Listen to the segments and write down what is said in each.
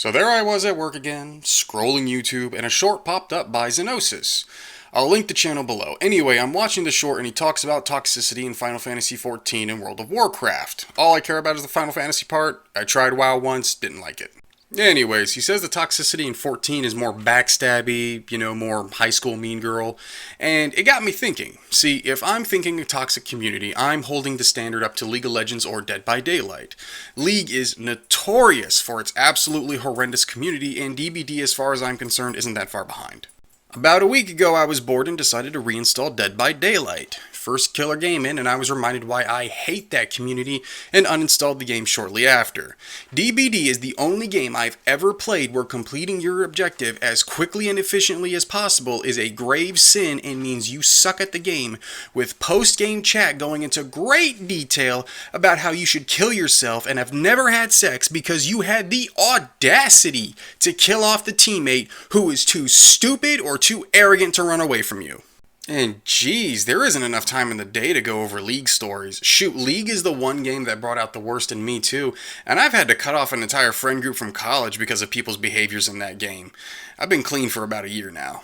So there I was at work again, scrolling YouTube, and a short popped up by Xenosis. I'll link the channel below. Anyway, I'm watching the short and he talks about toxicity in Final Fantasy XIV and World of Warcraft. All I care about is the Final Fantasy part. I tried WoW once, didn't like it. Anyways, he says the toxicity in 14 is more backstabby, more high school mean girl, and it got me thinking. See, if I'm thinking a toxic community, I'm holding the standard up to League of Legends or Dead by Daylight. League is notorious for its absolutely horrendous community, and DBD, as far as I'm concerned, isn't that far behind. About a week ago, I was bored and decided to reinstall Dead by Daylight. First killer game in, and I was reminded why I hate that community and uninstalled the game shortly after. DBD is the only game I've ever played where completing your objective as quickly and efficiently as possible is a grave sin and means you suck at the game, with post-game chat going into great detail about how you should kill yourself and have never had sex because you had the audacity to kill off the teammate who is too stupid or too arrogant to run away from you. And geez, there isn't enough time in the day to go over League stories. Shoot, League is the one game that brought out the worst in me too, and I've had to cut off an entire friend group from college because of people's behaviors in that game. I've been clean for about a year now.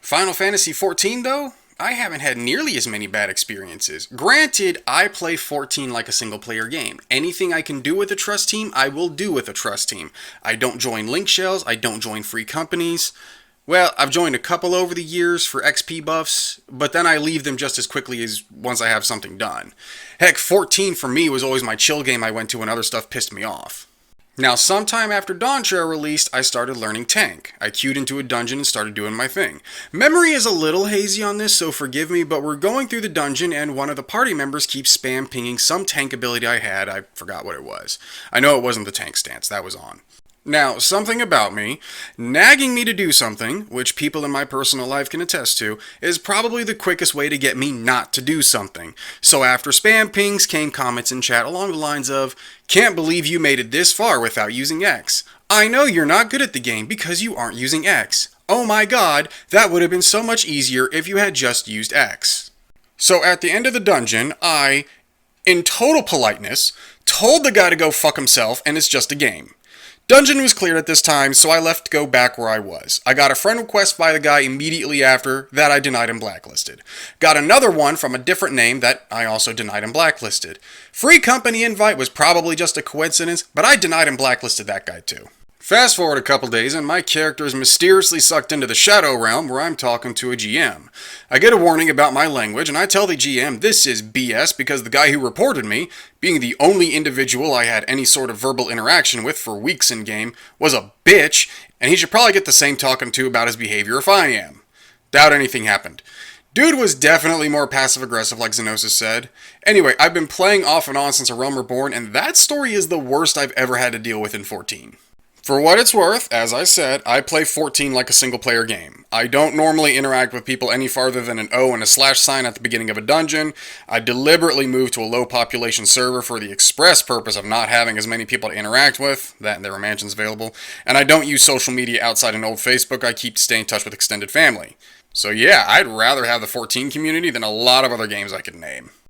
Final Fantasy XIV though? I haven't had nearly as many bad experiences. Granted, I play 14 like a single player game. Anything I can do with a trust team, I will do with a trust team. I don't join link shells, I don't join free companies. Well, I've joined a couple over the years for XP buffs, but then I leave them just as quickly as once I have something done. Heck, 14 for me was always my chill game I went to when other stuff pissed me off. Now, sometime after Dawn Trail released, I started learning tank. I queued into a dungeon and started doing my thing. Memory is a little hazy on this, so forgive me, but we're going through the dungeon and one of the party members keeps spam pinging some tank ability I had. I forgot what it was. I know it wasn't the tank stance, that was on. Now, something about me, nagging me to do something, which people in my personal life can attest to, is probably the quickest way to get me not to do something. So after spam pings came comments in chat along the lines of, "Can't believe you made it this far without using X. I know you're not good at the game because you aren't using X. Oh my god, that would have been so much easier if you had just used X." So at the end of the dungeon, I, in total politeness, told the guy to go fuck himself and it's just a game. Dungeon was cleared at this time, so I left to go back where I was. I got a friend request by the guy immediately after that I denied him blacklisted. Got another one from a different name that I also denied him blacklisted. Free company invite was probably just a coincidence, but I denied him blacklisted that guy too. Fast forward a couple days and my character is mysteriously sucked into the Shadow Realm where I'm talking to a GM. I get a warning about my language and I tell the GM this is BS because the guy who reported me, being the only individual I had any sort of verbal interaction with for weeks in game, was a bitch and he should probably get the same talking to about his behavior if I am. Doubt anything happened. Dude was definitely more passive-aggressive like Xenosis said. Anyway, I've been playing off and on since A Realm Reborn and that story is the worst I've ever had to deal with in 14. For what it's worth, as I said, I play 14 like a single-player game. I don't normally interact with people any farther than an O and a slash sign at the beginning of a dungeon. I deliberately moved to a low-population server for the express purpose of not having as many people to interact with, that and there are mansions available, and I don't use social media outside an old Facebook. I keep to stay in touch with extended family. So yeah, I'd rather have the 14 community than a lot of other games I could name.